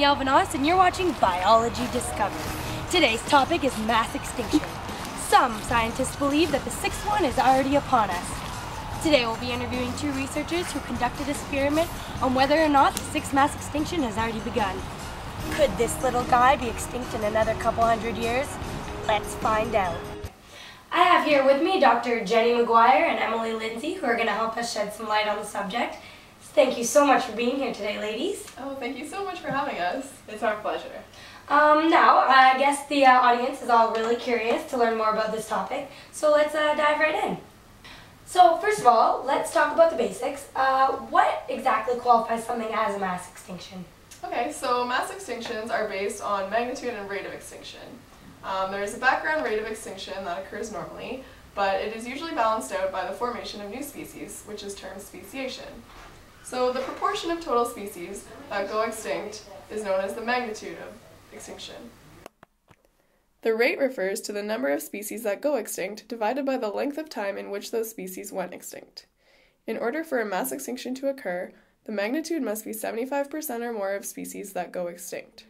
Yelvanos, and you're watching Biology Discovered. Today's topic is mass extinction. Some scientists believe that the sixth one is already upon us. Today we'll be interviewing two researchers who conducted an experiment on whether or not the sixth mass extinction has already begun. Could this little guy be extinct in another couple hundred years? Let's find out. I have here with me Dr. Jenny Macguire and Emily Lindsey, who are going to help us shed some light on the subject. Thank you so much for being here today, ladies. Oh, thank you so much for having us. It's our pleasure. Now, I guess the audience is all really curious to learn more about this topic, so let's dive right in. So, first of all, let's talk about the basics. What exactly qualifies something as a mass extinction? Okay, so mass extinctions are based on magnitude and rate of extinction. There is a background rate of extinction that occurs normally, but it is usually balanced out by the formation of new species, which is termed speciation. So the proportion of total species that go extinct is known as the magnitude of extinction. The rate refers to the number of species that go extinct divided by the length of time in which those species went extinct. In order for a mass extinction to occur, the magnitude must be 75% or more of species that go extinct.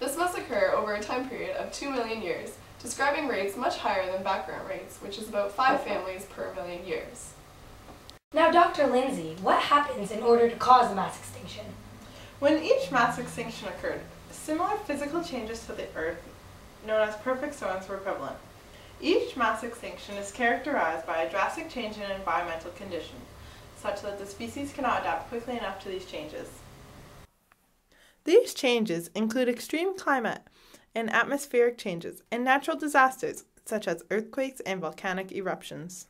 This must occur over a time period of 2 million years, describing rates much higher than background rates, which is about 5 families per million years. Now, Dr. Lindsey, what happens in order to cause a mass extinction? When each mass extinction occurred, similar physical changes to the Earth, known as perfect storms, were prevalent. Each mass extinction is characterized by a drastic change in environmental conditions, such that the species cannot adapt quickly enough to these changes. These changes include extreme climate and atmospheric changes, and natural disasters, such as earthquakes and volcanic eruptions.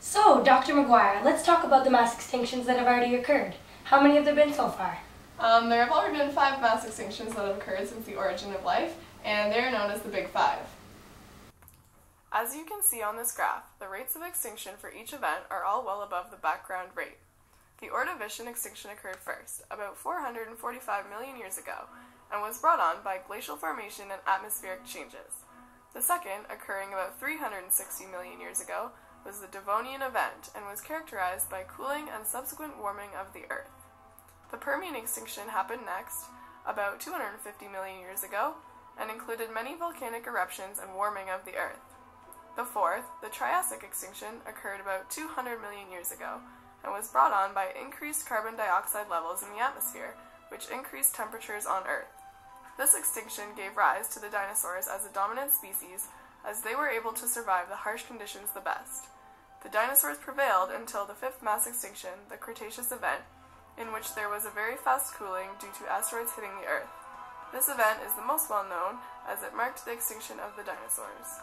So, Dr. Macguire, let's talk about the mass extinctions that have already occurred. How many have there been so far? There have already been 5 mass extinctions that have occurred since the origin of life, and they are known as the Big Five. As you can see on this graph, the rates of extinction for each event are all well above the background rate. The Ordovician extinction occurred first, about 445 million years ago, and was brought on by glacial formation and atmospheric changes. The second, occurring about 360 million years ago, was the Devonian event and was characterized by cooling and subsequent warming of the Earth. The Permian extinction happened next, about 250 million years ago, and included many volcanic eruptions and warming of the Earth. The fourth, the Triassic extinction, occurred about 200 million years ago, and was brought on by increased carbon dioxide levels in the atmosphere, which increased temperatures on Earth. This extinction gave rise to the dinosaurs as a dominant species, as they were able to survive the harsh conditions the best. The dinosaurs prevailed until the fifth mass extinction, the Cretaceous event, in which there was a very fast cooling due to asteroids hitting the Earth. This event is the most well known, as it marked the extinction of the dinosaurs.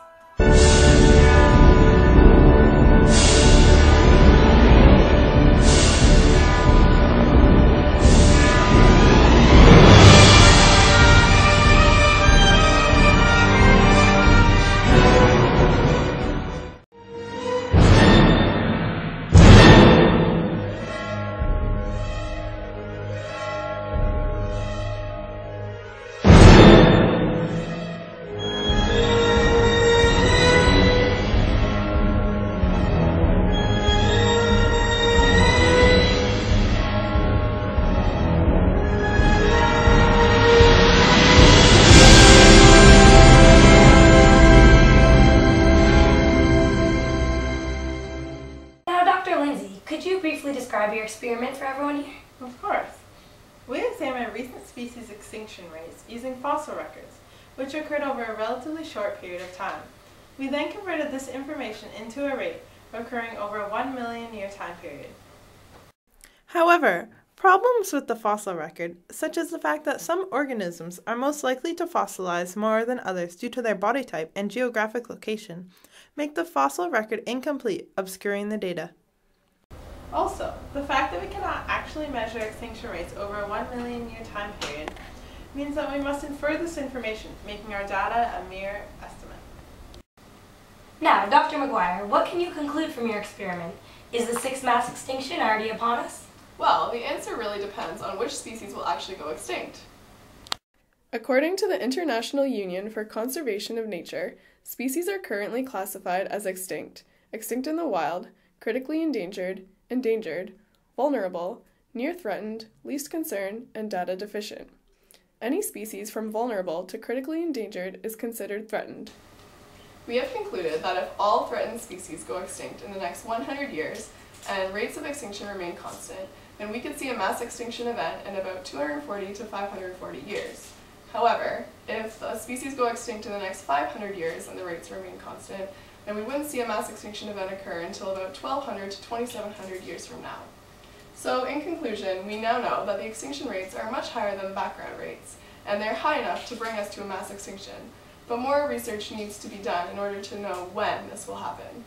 Could you briefly describe your experiment for everyone here? Of course. We examined recent species extinction rates using fossil records, which occurred over a relatively short period of time. We then converted this information into a rate occurring over a 1 million year time period. However, problems with the fossil record, such as the fact that some organisms are most likely to fossilize more than others due to their body type and geographic location, make the fossil record incomplete, obscuring the data. Also, the fact that we cannot actually measure extinction rates over a 1 million year time period means that we must infer this information, making our data a mere estimate. Now, Dr. Macguire, what can you conclude from your experiment? Is the sixth mass extinction already upon us? Well, the answer really depends on which species will actually go extinct. According to the International Union for Conservation of Nature, species are currently classified as extinct, extinct in the wild, critically endangered, endangered, vulnerable, near threatened, least concern, and data deficient. Any species from vulnerable to critically endangered is considered threatened. We have concluded that if all threatened species go extinct in the next 100 years and rates of extinction remain constant, then we could see a mass extinction event in about 240 to 540 years. However, if a species go extinct in the next 500 years and the rates remain constant, then we wouldn't see a mass extinction event occur until about 1200 to 2700 years from now. So in conclusion, we now know that the extinction rates are much higher than the background rates, and they're high enough to bring us to a mass extinction. But more research needs to be done in order to know when this will happen.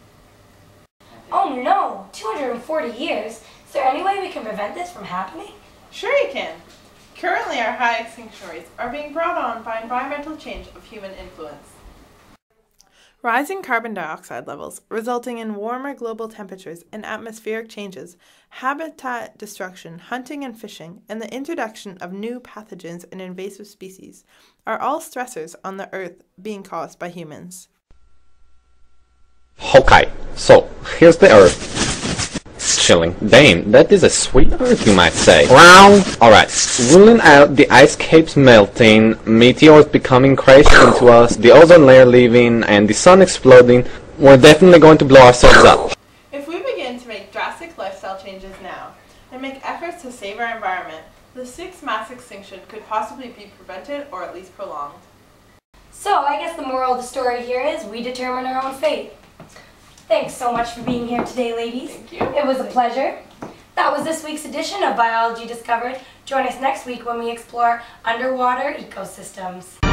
Oh no! 240 years? Is there any way we can prevent this from happening? Sure you can. Currently, our high extinction rates are being brought on by environmental change of human influence. Rising carbon dioxide levels, resulting in warmer global temperatures and atmospheric changes, habitat destruction, hunting and fishing, and the introduction of new pathogens and invasive species are all stressors on the Earth being caused by humans. Okay, so here's the Earth. It's chilling. Damn, that is a sweet Earth, you might say. Round. Alright, ruling out the ice caps melting, meteors becoming crashed into us, the ozone layer leaving, and the sun exploding, we're definitely going to blow ourselves up. If we begin to make drastic lifestyle changes now, and make efforts to save our environment, the sixth mass extinction could possibly be prevented or at least prolonged. So I guess the moral of the story here is we determine our own fate. Thanks so much for being here today, ladies. Thank you. It was a pleasure. That was this week's edition of Biology Discovered. Join us next week when we explore underwater ecosystems.